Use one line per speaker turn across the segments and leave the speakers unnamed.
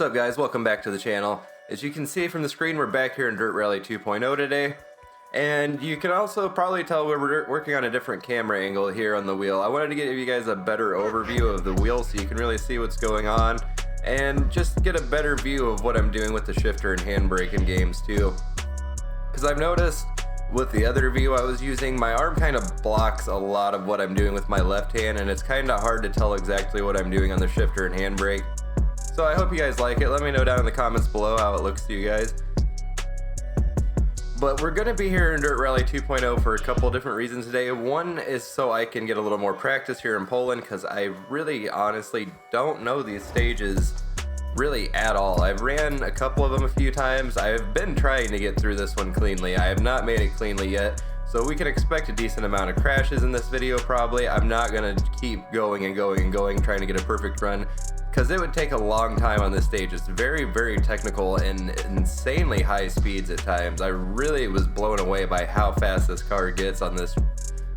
What's up guys, welcome back to the channel. As you can see from the screen, we're back here in Dirt Rally 2.0 today. And you can also probably tell we're working on a different camera angle here on the wheel. I wanted to give you guys a better overview of the wheel so you can really see what's going on. And just get a better view of what I'm doing with the shifter and handbrake in games too. Because I've noticed with the other view I was using, my arm kind of blocks a lot of what I'm doing with my left hand, and it's kind of hard to tell exactly what I'm doing on the shifter and handbrake. So I hope you guys like it. Let me know down in the comments below how it looks to you guys. But we're going to be here in Dirt Rally 2.0 for a couple different reasons today. One is so I can get a little more practice here in Poland, because I really honestly don't know these stages really at all. I've ran a couple of them a few times. I've been trying to get through this one cleanly. I have not made it cleanly yet, so we can expect a decent amount of crashes in this video probably. I'm not going to keep going and going and going trying to get a perfect run, because it would take a long time on this stage. It's very, very technical and insanely high speeds at times. I really was blown away by how fast this car gets on this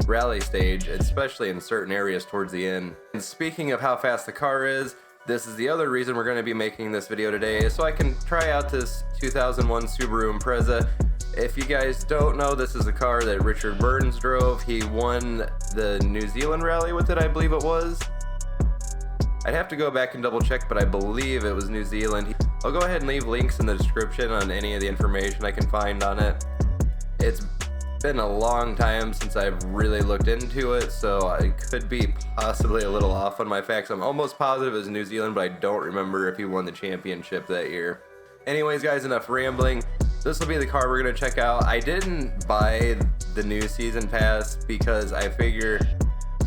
rally stage, especially in certain areas towards the end. And speaking of how fast the car is, this is the other reason we're going to be making this video today, so I can try out this 2001 Subaru Impreza. If you guys don't know, this is a car that Richard Burns drove. He won the New Zealand rally with it, I believe it was. I'd have to go back and double check, but I believe it was New Zealand. I'll go ahead and leave links in the description on any of the information I can find on it. It's been a long time since I've really looked into it, so I could be possibly a little off on my facts. I'm almost positive it was New Zealand, but I don't remember if he won the championship that year. Anyways guys, enough rambling. This will be the car we're going to check out. I didn't buy the new season pass because I figure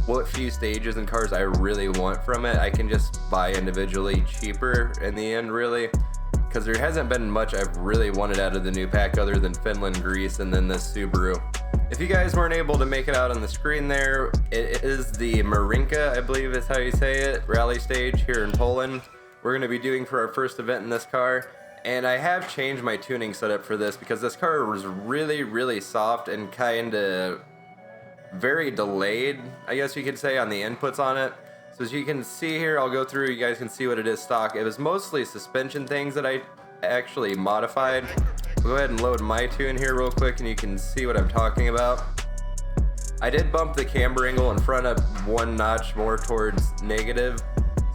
what few stages and cars I really want from it, I can just buy individually cheaper in the end, really. Because there hasn't been much I've really wanted out of the new pack other than Finland, Greece, and then this Subaru. If you guys weren't able to make it out on the screen there, it is the Marinka, I believe is how you say it, rally stage here in Poland. We're going to be doing for our first event in this car. And I have changed my tuning setup for this because this car was really, really soft and kind of very delayed, I guess you could say, on the inputs on it. So as you can see here, I'll go through, you guys can see what it is stock. It was mostly suspension things that I actually modified. I'll go ahead and load my tune here real quick and you can see what I'm talking about. I did bump the camber angle in front up one notch more towards negative.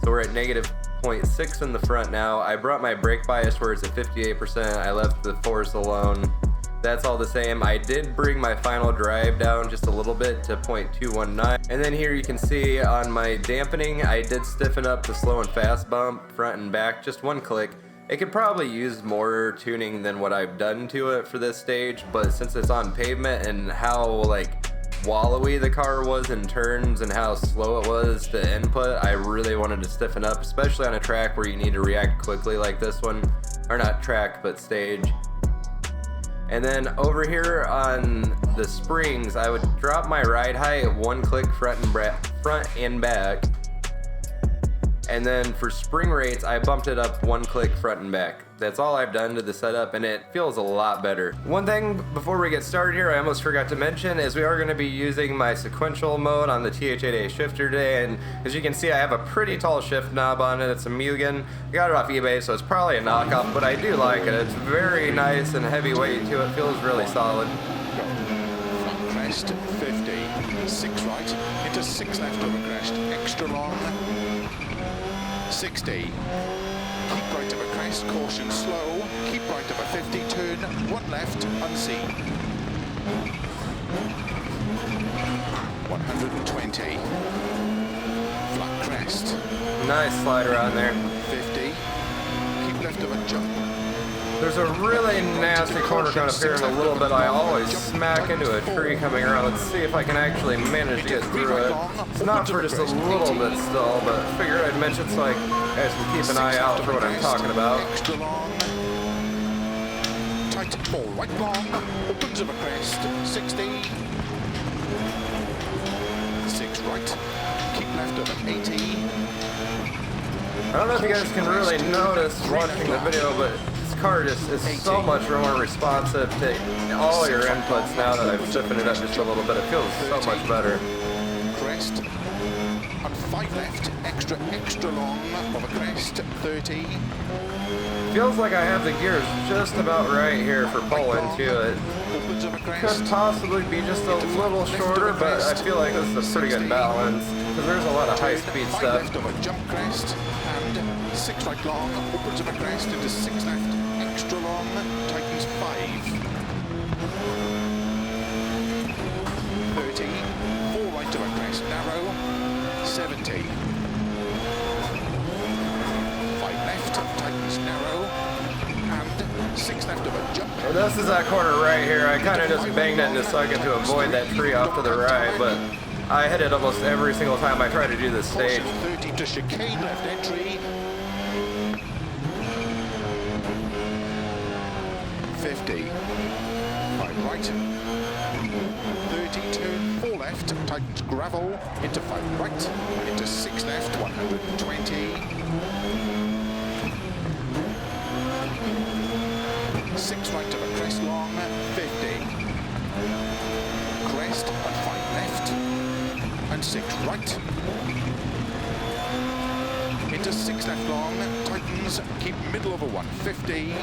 So we're at negative 0.6 in the front now. I brought my brake bias where it's at 58%. I left the force alone. That's all the same. I did bring my final drive down just a little bit to 0.219. And then here you can see on my dampening, I did stiffen up the slow and fast bump, front and back, just one click. It could probably use more tuning than what I've done to it for this stage, but since it's on pavement and how wallowy the car was in turns and how slow it was to input, I really wanted to stiffen up, especially on a track where you need to react quickly like this one. Or not track, but stage. And then over here on the springs, I would drop my ride height one click front and back. And then for spring rates, I bumped it up one click front and back. That's all I've done to the setup, and it feels a lot better. One thing before we get started here, I almost forgot to mention, is we are going to be using my sequential mode on the TH8A shifter today. And as you can see, I have a pretty tall shift knob on it. It's a Mugen. I got it off eBay, so it's probably a knockoff, but I do like it. It's very nice and heavy weight to it. Feels really solid.
Front crest, 50, 6 right, into 6 left over crest, extra long, 60. Keep right of a crest, caution slow, keep right of a 50, turn, 1 left, unseen. 120. Flat crest.
Nice slide around there.
50. Keep left of a jump.
There's a really nasty corner coming up here in a little bit. I always smack into a tree coming around. Let's see if I can actually manage to get through it. It's not for just a little bit still, but I figured I'd mention so you guys can keep an eye out for what I'm talking about.
Extra long. Tight, ball right long. Opens of a crest, 60. 6 right. Keep left of an 80.
I don't know if you guys can really notice watching the video, but this car just is so much more responsive to all your inputs now that I've stiffened it up just a little bit. It feels so much better.
Crest. on 5 left, extra long of a crest, 30.
Feels like I have the gears just about right here for Poland too. It
Opens of a crest.
could possibly be just a little shorter, but I feel like this is a pretty good balance because there's a lot of high-speed
5
stuff.
left of a jump crest and 6 right long, opens of a crest into 6 left, extra long, tightens 5. 30, 4 right of a crest, narrow, 70. 5 left, tightens narrow, and 6 left of a jump.
And this is that corner right here. I kind of just banged it in a second to avoid that tree off to the right, but I hit it almost every single time I try to do this stage.
30 to chicane left entry. 50. 5 right. 30 turn 4 left. Tightens gravel into 5 right. Into 6 left. 120. 6 right to the crest long. 50. Crest and 5 left. And 6 right. Into 6 left long, tightens, keep middle of a 150.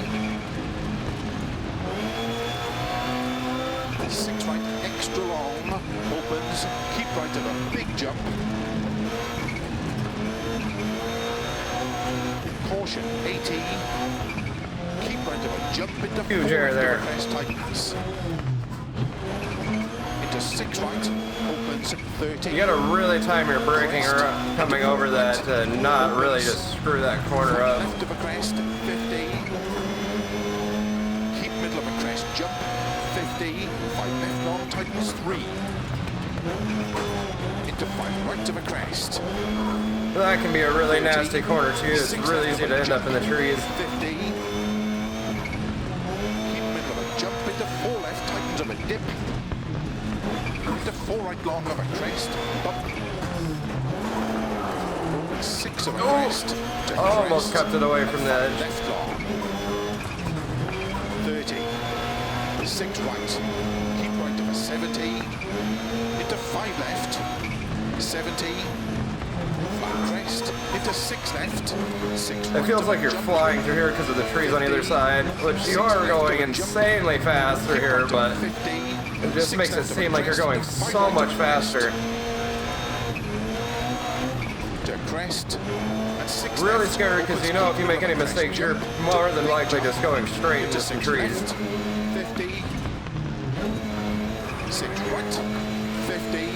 6 right, extra long, opens, keep right of a big jump. Caution, 80. Keep right of a jump into 4
Huge error there.
crest, tightens. Into 6 right, opens, 30.
You gotta really time your braking or coming over that to not really just screw that corner up.
Left of a crest, 50. Keep middle of a crest, jump, 50. 5 left long, tightens 3. Into 5 right of a crest.
That can be a really nasty corner too. It's really easy to end up in the trees.
50. Keep middle of a jump, into 4 left, tightens of a dip. Into 4 right long of a crest, bump. 6 of a crest. To
Almost
crest.
kept it away from the edge.
Left long. 30. 6 right. Keep right of a 70. Into 5 left. 70. 5 crest. Into 6 left. 6
It
right
feels
of
like
a
you're
jump.
flying through here because of the trees on either side, which you are going insanely fast through here, but it just makes it seem like you're going so much faster.
To crest. And 6
Really
left.
scary because you know if you make any mistakes, you're more than likely just going straight into some trees.
50. 6 right. 50.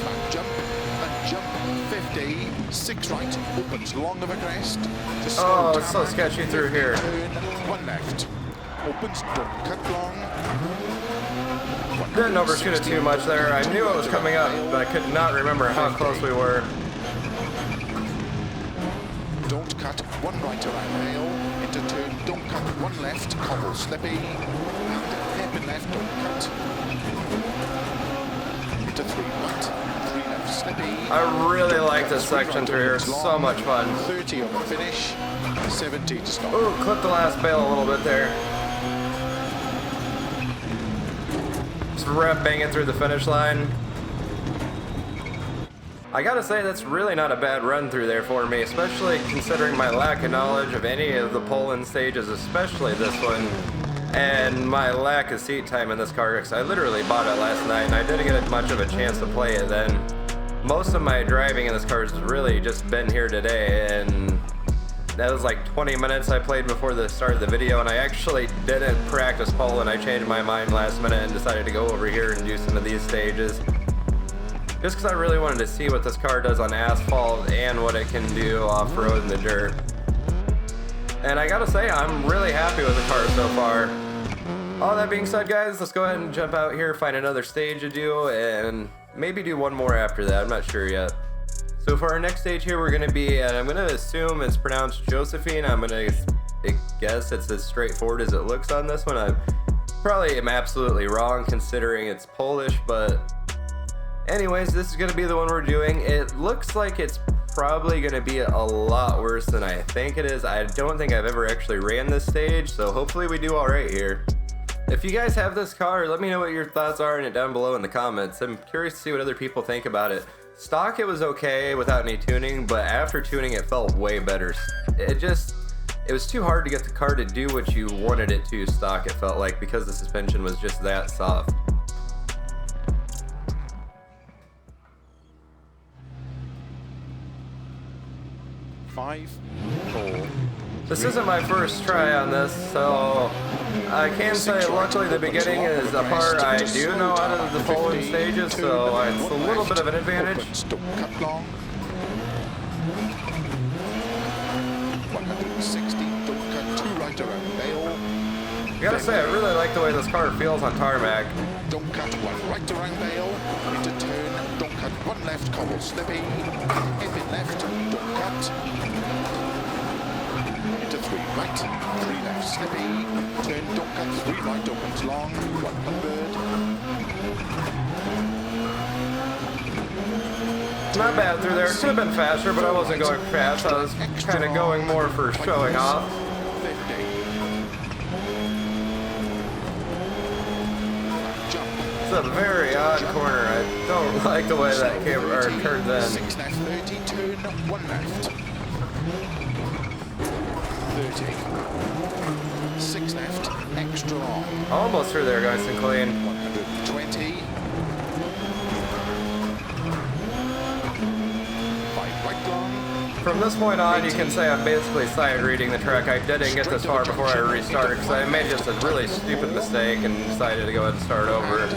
Flat jump. And jump. 50. 6 right. Opens long of a crest. To slow
Oh, it's so
tarmac.
sketchy through here.
Turn. 1 left. Opens. Don't cut long.
Didn't overshoot it too much there. I knew it was coming up, but I could not remember how close we were.
Don't cut. 1 right around rail. Into turn. Don't cut. 1 left. Cobble slippy. And hairpin left. Don't cut. Into 3 right. 3 left slippy.
I really like this section through here. It's so much fun.
30 on the finish. 70 to stop.
Ooh, clipped the last bail a little bit there. Just banging through the finish line. I gotta say, that's really not a bad run through there for me, especially considering my lack of knowledge of any of the Poland stages, especially this one, and my lack of seat time in this car, because I literally bought it last night, and I didn't get much of a chance to play it then. Most of my driving in this car has really just been here today, and that was like 20 minutes I played before the start of the video, and I actually didn't practice Poland. I changed my mind last minute and decided to go over here and do some of these stages. Just because I really wanted to see what this car does on asphalt and what it can do off-road in the dirt. And I gotta say, I'm really happy with the car so far. All that being said, guys, let's go ahead and jump out here, find another stage to do, and maybe do one more after that. I'm not sure yet. So for our next stage here, we're going to be, and I'm going to assume it's pronounced Josephine. I'm going to guess it's as straightforward as it looks on this one. I probably am absolutely wrong considering it's Polish, but anyways, this is going to be the one we're doing. It looks like it's probably going to be a lot worse than I think it is. I don't think I've ever actually ran this stage, so hopefully we do all right here. If you guys have this car, let me know what your thoughts are in it down below in the comments. I'm curious to see what other people think about it. Stock it was okay without any tuning, but after tuning it felt way better. It was too hard to get the car to do what you wanted it to stock, it felt like, because the suspension was just that soft.
Five, four.
This isn't my first try on this, so I can say luckily the beginning is a part I do know out of the following stages, so it's a little bit of an advantage.
Don't cut long. 160, don't cut too right around bail.
I gotta say, I really like the way this car feels on tarmac.
Don't cut one right around bail. Into turn, don't cut one left, cobble slippy. Hairpin left, don't cut. Into three right, three left, slippy. Turn, don't cut, three right, opens long, 100.
Not bad through there. Could have been faster, but I wasn't going fast. I was kind of going more for showing off.
50. Jump.
It's a very odd corner. I don't like the way that camera turned then.
6 left, 30, turn, 1 left. 30. 6 left, extra long.
Almost through there, nice and clean.
120. 5 right long.
From this point on, you can say I'm basically side reading the track. I didn't get this far before I restarted because I made just a really stupid mistake and decided to go ahead and start over.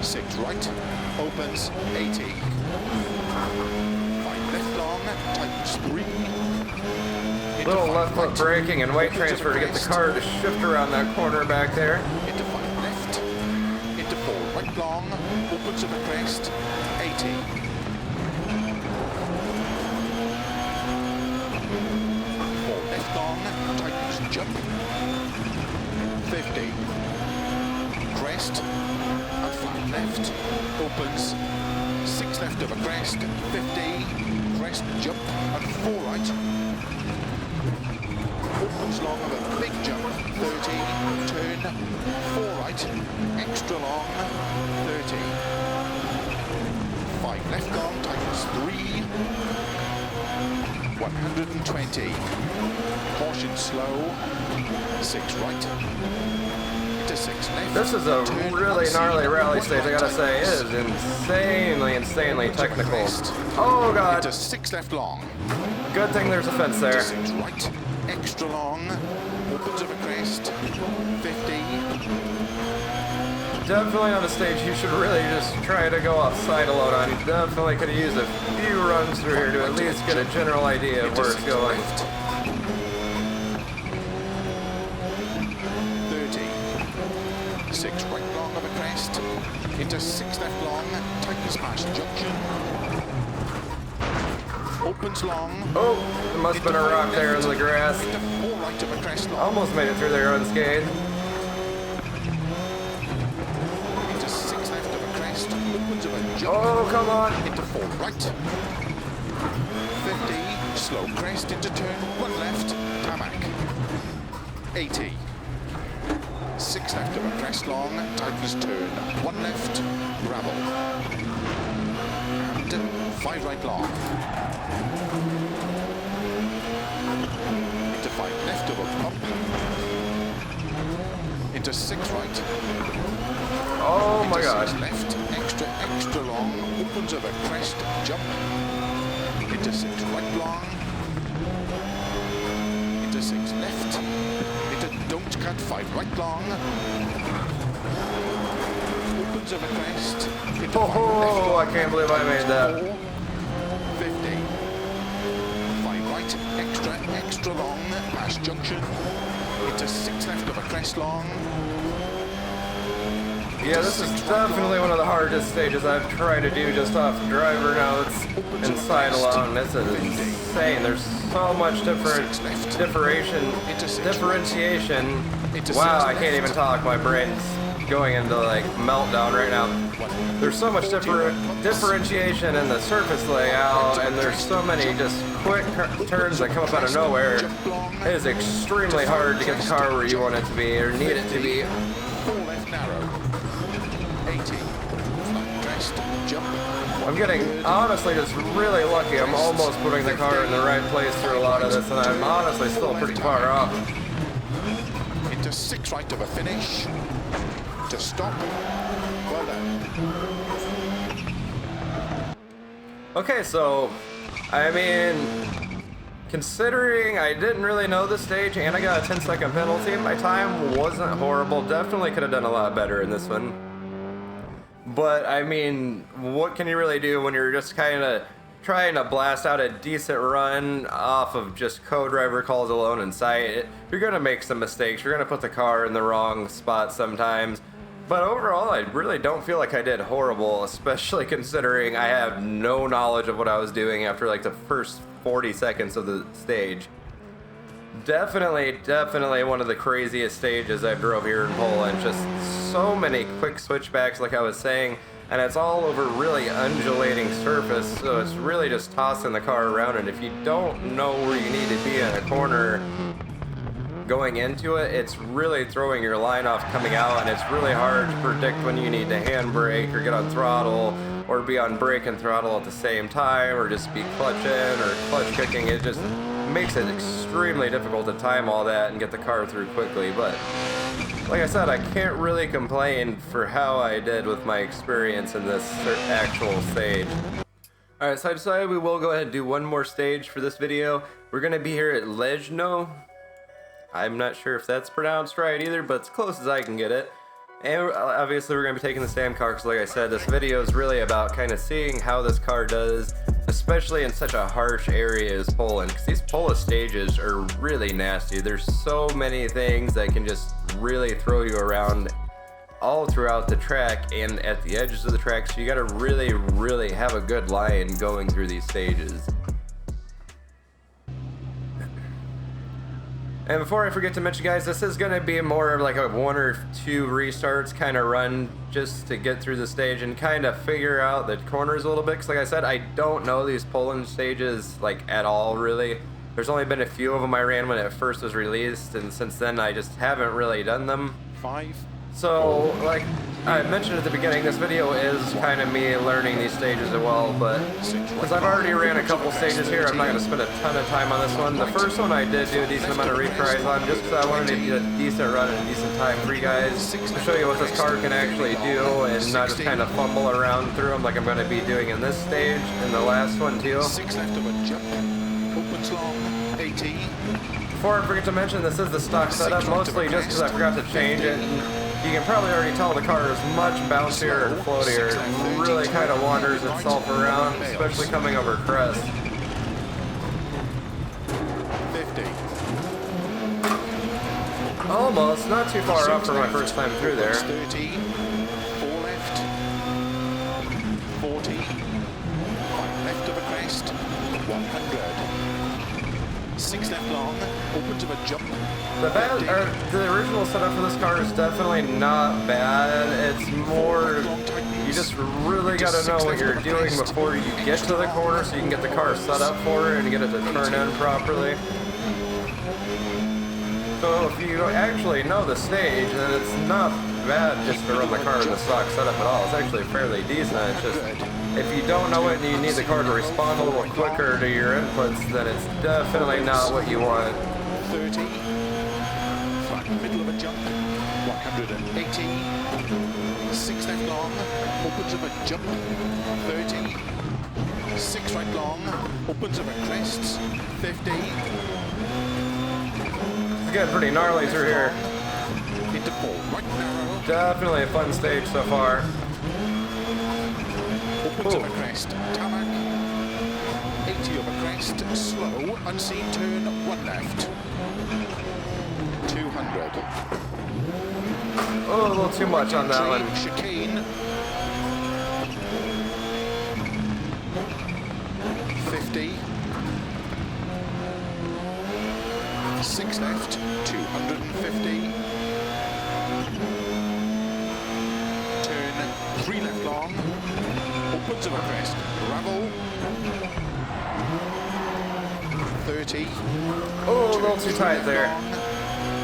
6 right, opens 80. 5 left long, tightens 3.
Little left foot braking and weight transfer to get the car to shift around that corner back there.
Into 5 left, into 4 right long, opens to the crest, 80. 4 left long, tightens jump, 50. Crest, and flat left, opens, 6 left of a crest, 50. Crest, jump, and 4 right. Opens long of a big jump, 30, turn, 4 right, extra long, 30. 5 left long, tightens 3, 120. Caution slow, 6 right, into 6 left.
This is a really gnarly rally stage, I gotta say. It is insanely technical. Oh god.
Into 6 left long.
Good thing there's a fence there.
6 right, extra long, opens of a crest, 50.
Definitely on a stage you should really just try to go offside alone on. You definitely could have used a few runs through here to at least get a general idea of where it's going.
30. 6 right long of a crest, into 6 left long, tightens past junction. Opens long.
Oh, there must have been a rock there in the grass.
Into 4 right of a crest long.
Almost made it through there unscathed.
Into 6 left of a crest, opens of a jump.
Oh, come on.
Into 4 right. 50, slow crest into turn, 1 left, tarmac. 80. 6 left of a crest long, tightens turn, 1 left, gravel. And 5 right long. Into 5 left of a pump. Into 6 right.
Oh my
Into
god.
6 left, extra long, opens of a crest, jump. Into 6 right long. Into 6 left. Into don't cut, 5 right long. Opens of a crest. Into 5 left
Oh,
long.
I can't believe I made that.
50. 5 right, extra long, past junction. Into 6 left of a crest long.
Yeah, this is definitely one of the hardest stages I've tried to do just off the driver now. It's inside alone. This is insane. There's so much differentiation. Wow, I can't even talk. My brain's going into like meltdown right now. There's so much differentiation in the surface layout, and there's so many just quick turns that come up out of nowhere. It is extremely hard to get the car where you want it to be or need it to be.
4 left narrow. 80. Flat crest, jump.
I'm getting, honestly, just really lucky. I'm almost putting the car in the right place through a lot of this, and I'm honestly still pretty far off.
Into 6 right of a finish. To stop. Well done.
Okay, so, I mean, considering I didn't really know the stage and I got a 10-second penalty, my time wasn't horrible. Definitely could have done a lot better in this one. But, I mean, what can you really do when you're just kind of trying to blast out a decent run off of just co-driver calls alone in sight? You're going to make some mistakes. You're going to put the car in the wrong spot sometimes. But overall, I really don't feel like I did horrible, especially considering I have no knowledge of what I was doing after like the first 40 seconds of the stage. Definitely one of the craziest stages I've drove here in Poland. Just so many quick switchbacks, like I was saying, and it's all over really undulating surface, so it's really just tossing the car around, and if you don't know where you need to be in a corner going into it, it's really throwing your line off coming out, and it's really hard to predict when you need to handbrake or get on throttle or be on brake and throttle at the same time, or just be clutching or clutch kicking. It just makes it extremely difficult to time all that and get the car through quickly. But like I said, I can't really complain for how I did with my experience in this actual stage. Alright, so I decided we will go ahead and do one more stage for this video. We're going to be here at Lejno. I'm not sure if that's pronounced right either, but as close as I can get it. And obviously we're going to be taking the same car, because like I said, this video is really about kind of seeing how this car does, especially in such a harsh area as Poland, because these Polish stages are really nasty. There's so many things that can just really throw you around all throughout the track and at the edges of the track, so you got to really have a good line going through these stages. And before I forget to mention, guys, this is going to be more of like a 1 or 2 restarts kind of run just to get through the stage and kind of figure out the corners a little bit. Because like I said, I don't know these Poland stages like at all, really. There's only been a few of them I ran when it first was released, and since then I just haven't really done them.
5.
So, like I mentioned at the beginning, this video is kind of me learning these stages as well, but since I've already ran a couple stages here, I'm not going to spend a ton of time on this one. The first one I did do a decent amount of retries on, just because I wanted to get a decent run and a decent time for you guys, to show you what this car can actually do, and not just kind of fumble around through them like I'm going to be doing in this stage, and the last one too.
6 left of a jump, opens long, 80.
Before I forget to mention, this is the stock setup, mostly just because I forgot to change it. You can probably already tell the car is much bouncier and floatier. It really kind of wanders itself around, especially coming over crest.
50.
Almost, not too far off for my first time through there.
30. 4 left. 40. 5 left of a crest. 100. 6 left long. Opens of a jump.
The original setup for this car is definitely not bad. It's more, you just really got to know what you're doing before you get to the corner, so you can get the car set up for it and get it to turn in properly. So if you actually know the stage, then it's not bad just to run the car in the stock setup at all. It's actually fairly decent. It's just, if you don't know it and you need the car to respond a little quicker to your inputs, then it's definitely not what you want.
30. Middle of a jump, 180, 6 left long, opens of a jump, 30, 6 right long, opens of a crest, 50.
It's getting pretty gnarly through here.
Into 4, right narrow.
Definitely a fun stage so far.
Opens of a crest, tarmac, 80 of a crest, slow, unseen turn, 1 left. 200.
Oh, a little too much on that one.
Chicane. 50. 6 left. 250. Turn 3 left long. Opens of a crest. Gravel. 30.
Oh, a little too tight there.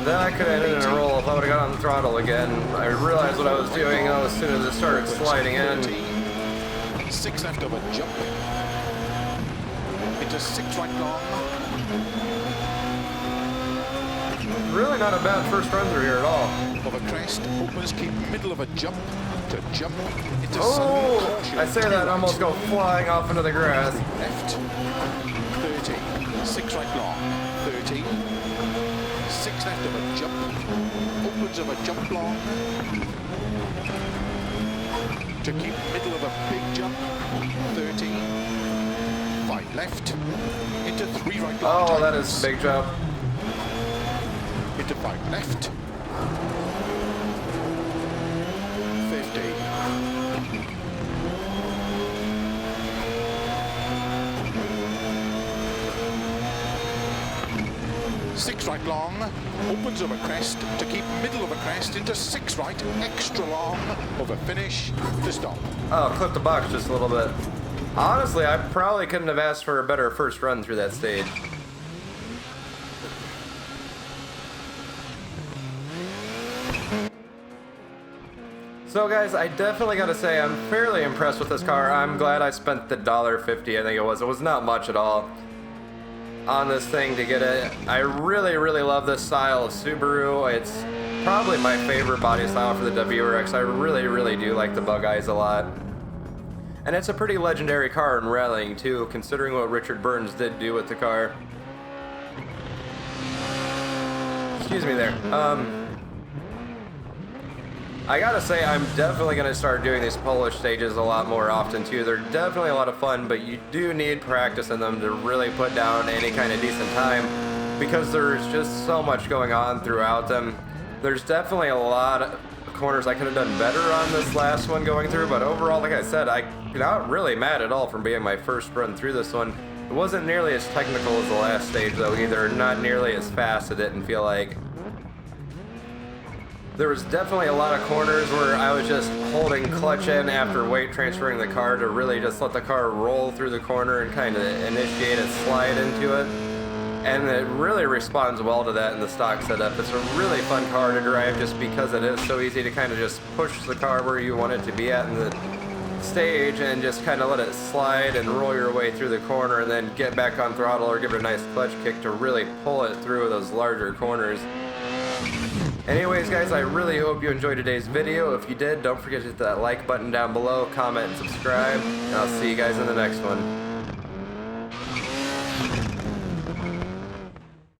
Then I could have ended in a roll if I would have got on the throttle again. I realized what I was doing as soon as it started sliding in.
6 left over jump. Into 6 right long.
Really not a bad first run through here at all.
Over crest, opens, keep middle of a jump. To jump into
Oh,
sudden caution.
I say that, almost go flying off into the grass.
Left. 30. 6 right long. 30. 6 left of a jump. Opens of a jump long. To keep middle of a big jump. 30. 5 left. Into 3 right long.
Oh, that is a big jump.
Into 5 left. 50. 6 right long, opens over crest to keep middle of a crest into 6 right, extra long, over finish to stop.
Oh, clipped the box just a little bit. Honestly, I probably couldn't have asked for a better first run through that stage. So guys, I definitely gotta say I'm fairly impressed with this car. I'm glad I spent the $1.50, I think it was. It was not much at all on this thing to get it. I really, really love this style of Subaru. It's probably my favorite body style for the WRX. I really, really do like the bug eyes a lot. And it's a pretty legendary car in rallying too, considering what Richard Burns did do with the car. Excuse me there. I gotta say, I'm definitely gonna start doing these Polish stages a lot more often too. They're definitely a lot of fun, but you do need practice in them to really put down any kind of decent time, because there's just so much going on throughout them. There's definitely a lot of corners I could have done better on this last one going through, but overall, like I said, I'm not really mad at all from being my first run through this one. It wasn't nearly as technical as the last stage though either, not nearly as fast, it didn't feel like. There was definitely a lot of corners where I was just holding clutch in after weight transferring the car to really just let the car roll through the corner and kind of initiate a slide into it. And it really responds well to that in the stock setup. It's a really fun car to drive just because it is so easy to kind of just push the car where you want it to be at in the stage and just kind of let it slide and roll your way through the corner and then get back on throttle or give it a nice clutch kick to really pull it through those larger corners. Anyways guys, I really hope you enjoyed today's video. If you did, don't forget to hit that like button down below, comment and subscribe, and I'll see you guys in the next one.